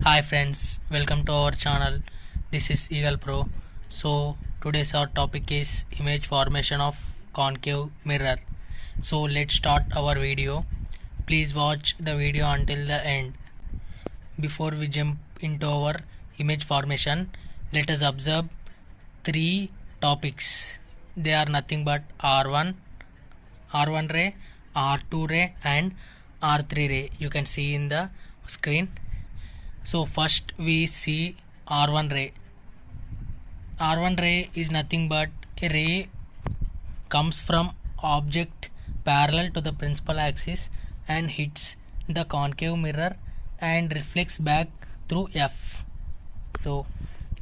Hi friends, welcome to our channel. This is Eagle Pro. So today's our topic is image formation of concave mirror. So let's start our video. Please watch the video until the end. Before we jump into our image formation, let us observe three topics. They are nothing but R1 ray, R2 ray and R3 ray. You can see in the screen. So first we see R1 ray. R1 ray is nothing but a ray comes from object parallel to the principal axis and hits the concave mirror and reflects back through F. So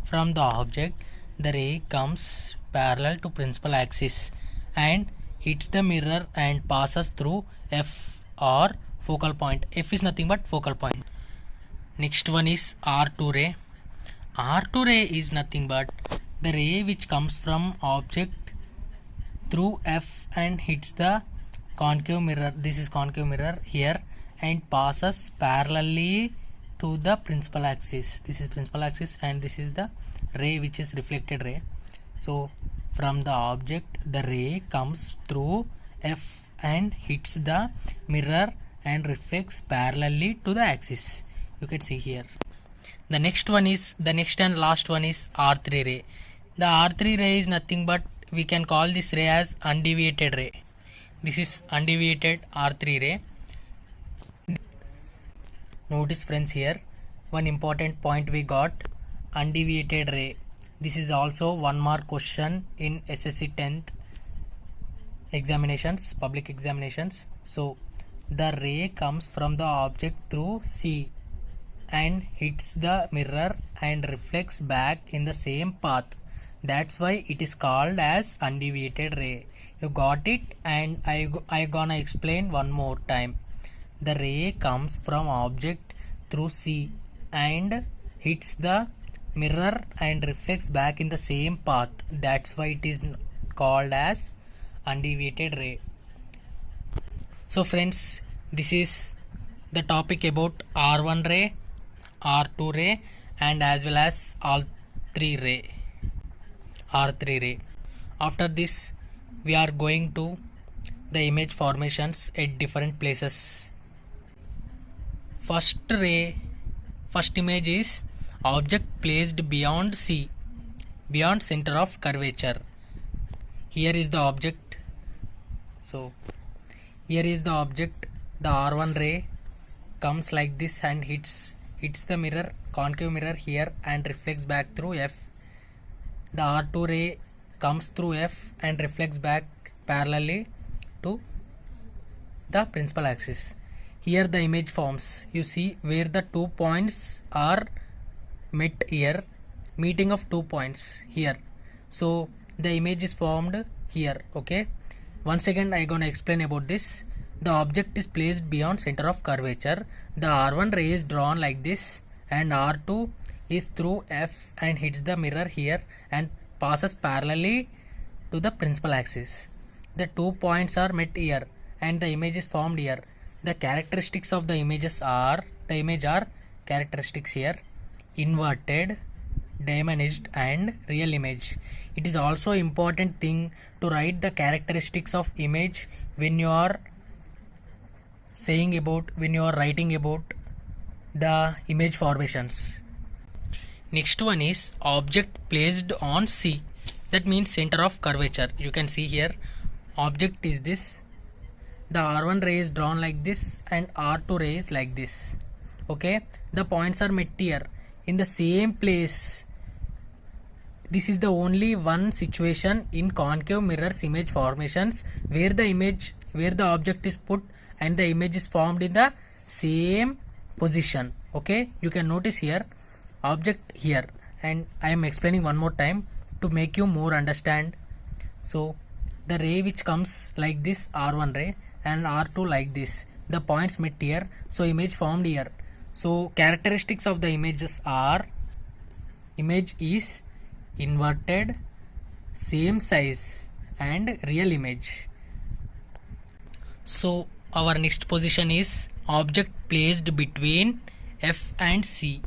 from the object the ray comes parallel to principal axis and hits the mirror and passes through F or focal point. F is nothing but focal point. Next one is R2 ray. R2 ray is nothing but the ray which comes from object through F and hits the concave mirror. This is concave mirror here and passes parallelly to the principal axis. This is principal axis and this is the ray which is reflected ray. So from the object the ray comes through F and hits the mirror and reflects parallelly to the axis. You can see here. The next and last one is R3 ray. The R3 ray is nothing but we can call this ray as undeviated ray. This is undeviated R3 ray. Notice friends here, one important point we got, undeviated ray. This is also 1 mark question in SSC 10th examinations, public examinations. So the ray comes from the object through C and hits the mirror and reflects back in the same path. That's why it is called as undeviated ray. You got it, and I gonna explain one more time. The ray comes from object through C and hits the mirror and reflects back in the same path. That's why it is called as undeviated ray. So friends, this is the topic about R1 ray, R2 ray and as well as R3 ray. After this we are going to the image formations at different places. First image is object placed beyond C, beyond center of curvature. Here is the object. So here is the object. The R1 ray comes like this and hits the mirror, concave mirror here and reflects back through F. The R2 ray comes through F and reflects back parallelly to the principal axis. Here the image forms. You see where the 2 points are met here, meeting of 2 points here. So the image is formed here. Okay. Once again I gonna explain about this. The object is placed beyond center of curvature. The R1 ray is drawn like this and R2 is through F and hits the mirror here and passes parallelly to the principal axis. The 2 points are met here and the image is formed here. The characteristics of the images are, characteristics here: inverted, diminished and real image. It is also important thing to write the characteristics of image when you are writing about the image formations. Next one is object placed on C, that means center of curvature. You can see here object is this, the R1 ray is drawn like this and R2 ray is like this. Okay, the points are met here in the same place. This is the only one situation in concave mirrors image formations where the object is put and the image is formed in the same position. Okay, you can notice here object here, and I am explaining one more time to make you more understand. So the ray which comes like this, R1 ray and R2 like this, the points met here, so image formed here. So characteristics of the images are: image is inverted, same size and real image. So our next position is object placed between F and C.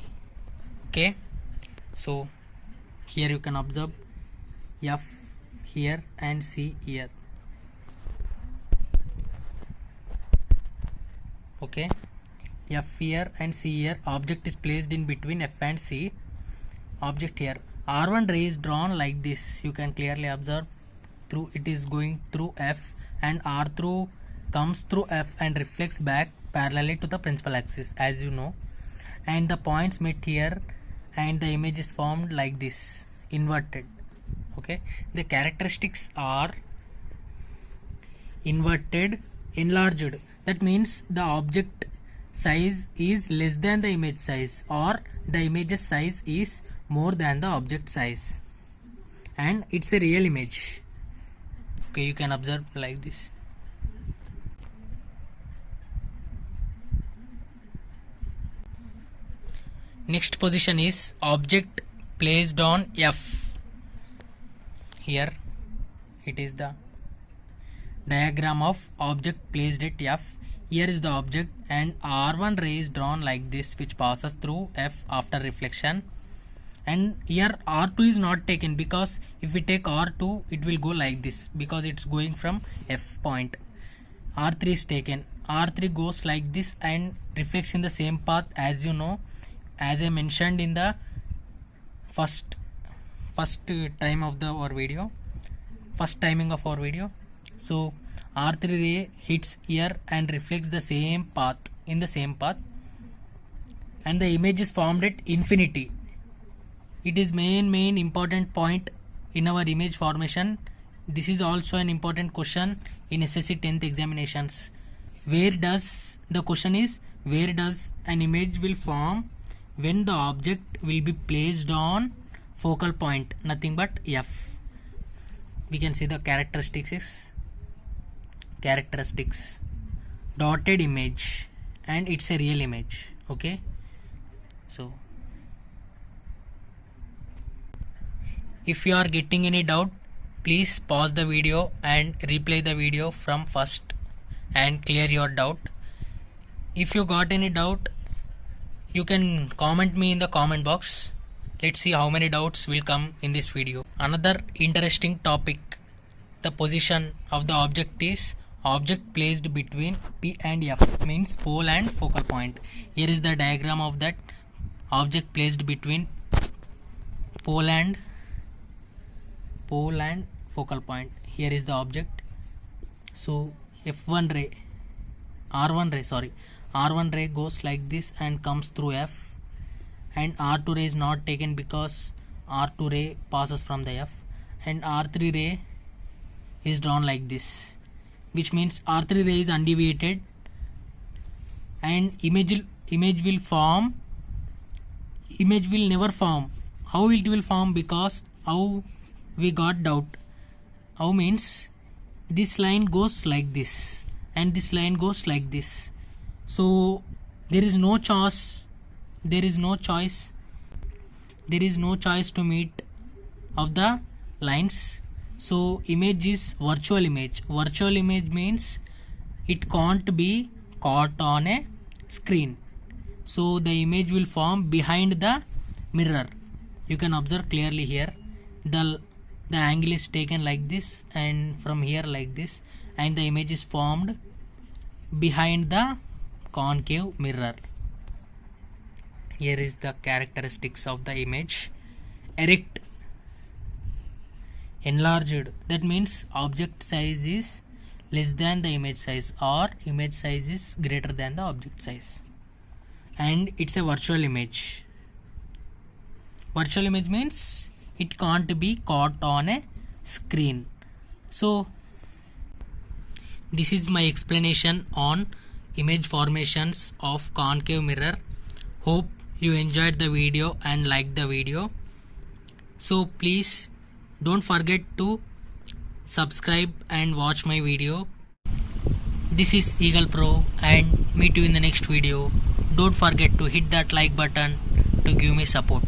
Okay, so here you can observe F here and C here. Okay, F here and C here. Object is placed in between F and C. Object here. R1 ray is drawn like this. You can clearly observe through it is going through F, and R through comes through F and reflects back parallelly to the principal axis, as you know. And the points met here, and the image is formed like this, inverted. Okay, the characteristics are inverted, enlarged. That means the object size is less than the image size, or the image's size is more than the object size, and it's a real image. Okay, you can observe like this. Next position is object placed on F. Here it is the diagram of object placed at F. Here is the object, and R1 ray is drawn like this, which passes through F after reflection. And here R2 is not taken, because if we take R2 it will go like this, because it's going from F point. R3 is taken. R3 goes like this and reflects in the same path, as you know, as I mentioned in the first time of our video, first timing of our video. So R3 ray hits here and reflects the same path, in the same path, and the image is formed at infinity. It is main important point in our image formation. This is also an important question in SSC 10th examinations. Where does an image will form when the object will be placed on focal point, nothing but F. We can see the characteristics, dotted image, and it's a real image. Okay, so if you are getting any doubt, please pause the video and replay the video from first and clear your doubt. If you got any doubt, you can comment me in the comment box. Let's see how many doubts will come in this video. Another interesting topic, the position of the object is object placed between P and F, means pole and focal point. Here is the diagram of that object placed between pole and focal point. Here is the object. So R1 ray goes like this and comes through F, and R2 ray is not taken because R2 ray passes from the F, and R3 ray is drawn like this, which means R3 ray is undeviated, and image will never form. How it will form? Because how we got doubt. How means this line goes like this and this line goes like this. So there is no choice to meet of the lines. So image is virtual image. Virtual image means it can't be caught on a screen. So the image will form behind the mirror. You can observe clearly here. The angle is taken like this, and from here like this, and the image is formed behind the concave mirror. Here is the characteristics of the image. Erect, enlarged, that means object size is less than the image size, or image size is greater than the object size, and it's a virtual image. Virtual image means it can't be caught on a screen. So this is my explanation on image formations of concave mirror. Hope you enjoyed the video and liked the video. So please don't forget to subscribe and watch my video. This is Eagle Pro, and meet you in the next video. Don't forget to hit that like button to give me support.